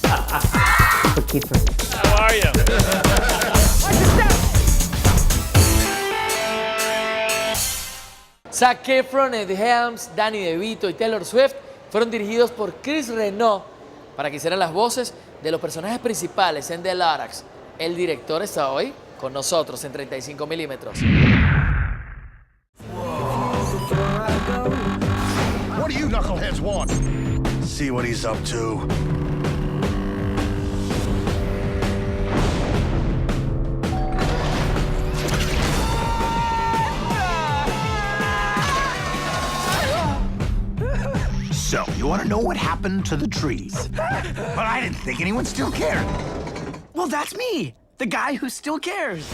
How are you? Zac Efron, Ed Helms, Danny DeVito y Taylor Swift fueron dirigidos por Chris Renaud para que hicieran las voces de los personajes principales en The Lorax. El director está hoy con nosotros en 35 milímetros. What do you knuckleheads want? See what he's up to. So, you want to know what happened to the trees? But I didn't think anyone still cared. Well, that's me, the guy who still cares.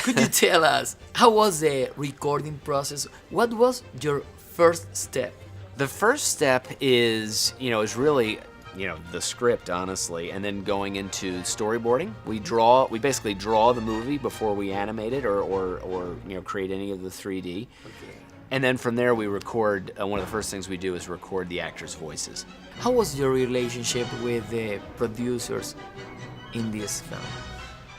Could you tell us, how was the recording process? What was your first step? The first step is, is really, the script, honestly, and then going into storyboarding. We basically draw the movie before we animate it or create any of the 3D. Okay. And then from there we record, one of the first things we do is record the actors' voices. How was your relationship with the producers in this film?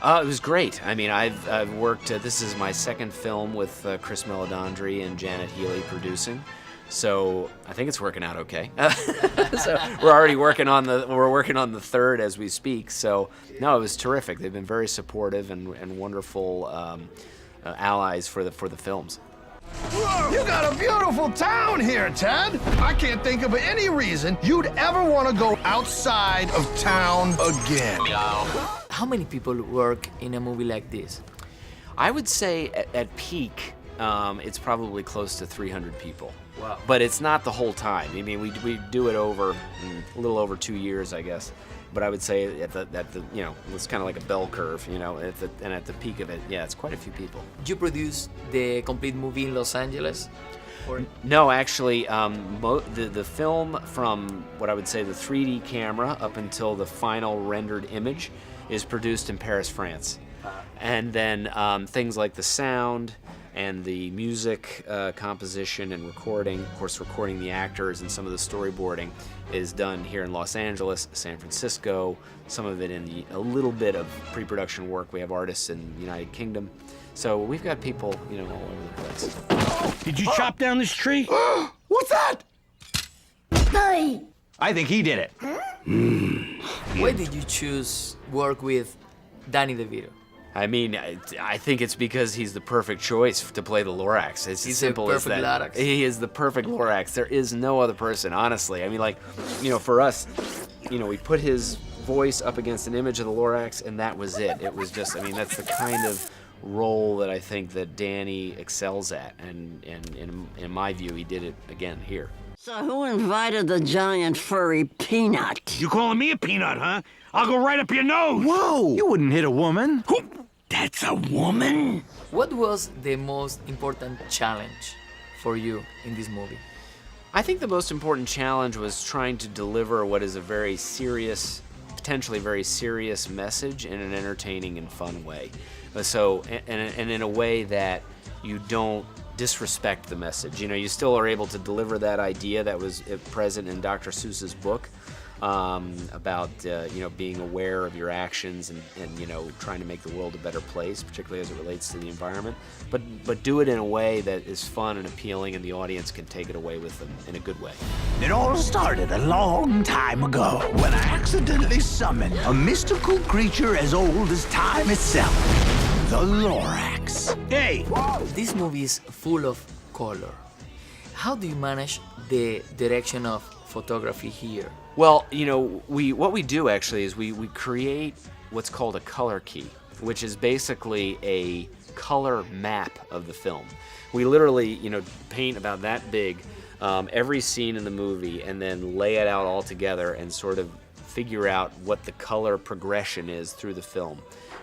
It was great. I mean, I've worked, this is my second film with Chris Meledandri and Janet Healy producing. So I think it's working out okay. So we're already working on the third as we speak. So no, it was terrific. They've been very supportive and wonderful allies for the films. You got a beautiful town here, Ted. I can't think of any reason you'd ever want to go outside of town again. How many people work in a movie like this? I would say at peak, it's probably close to 300 people. Wow. But it's not the whole time. I mean, we do it over a little over 2 years, I guess. But I would say at the it's kind of like a bell curve, and at the peak of it, yeah, it's quite a few people. You produced the complete movie in Los Angeles? Or? No, actually, the film from what I would say the 3D camera up until the final rendered image is produced in Paris, France. And then things like the sound and the music composition and recording, of course recording the actors and some of the storyboarding is done here in Los Angeles, San Francisco, some of it in a little bit of pre-production work. We have artists in the United Kingdom. So we've got people, all over the place. Did you chop down this tree? What's that? I think he did it. Why did you choose work with Danny DeVito? I mean, I think it's because he's the perfect choice to play the Lorax. It's as simple as that. Lorax. He is the perfect Lorax. There is no other person, honestly. I mean, for us, we put his voice up against an image of the Lorax, and that was it. It was just, that's the kind of role that I think that Danny excels at, and in my view, he did it again here. So who invited the giant furry peanut? You calling me a peanut, huh? I'll go right up your nose. Whoa! You wouldn't hit a woman. That's a woman? What was the most important challenge for you in this movie? I think the most important challenge was trying to deliver what is a very serious, potentially very serious message in an entertaining and fun way. So, and in a way that you don't disrespect the message. You still are able to deliver that idea that was present in Dr. Seuss's book about being aware of your actions and trying to make the world a better place, particularly as it relates to the environment. But do it in a way that is fun and appealing, and the audience can take it away with them in a good way. It all started a long time ago when I accidentally summoned a mystical creature as old as time itself, the Lorax. Hey! This movie is full of color. How do you manage the direction of photography here? Well, what we do actually is we create what's called a color key, which is basically a color map of the film. We literally, paint about that big every scene in the movie and then lay it out all together and sort of figure out what the color progression is through the film,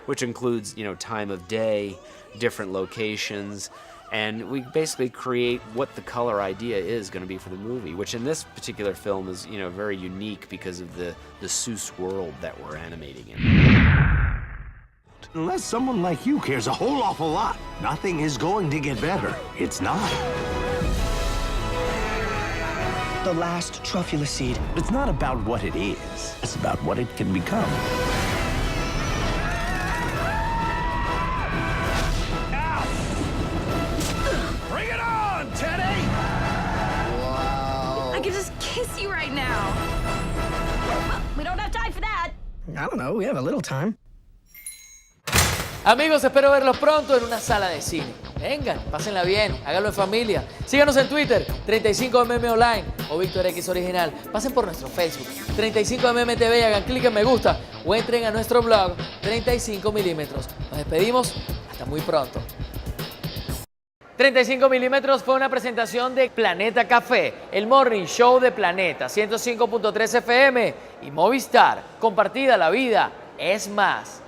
which includes, time of day, different locations, and we basically create what the color idea is going to be for the movie, which in this particular film is, very unique because of the Seuss world that we're animating in. Unless someone like you cares a whole awful lot, nothing is going to get better. It's not. The last truffula seed. It's not about what it is, it's about what it can become. Bring it on, Teddy! I could just kiss you right now. Well, we don't have time for that. I don't know, we have a little time. Amigos, espero verlos pronto en una sala de cine. Vengan, pásenla bien, háganlo en familia. Síganos en Twitter, 35mm Online o Víctor X Original. Pasen por nuestro Facebook, 35mm TV y hagan clic en me gusta o entren a nuestro blog, 35mm. Nos despedimos, hasta muy pronto. 35mm fue una presentación de Planeta Café, el morning show de Planeta, 105.3 FM y Movistar. Compartida, la vida es más.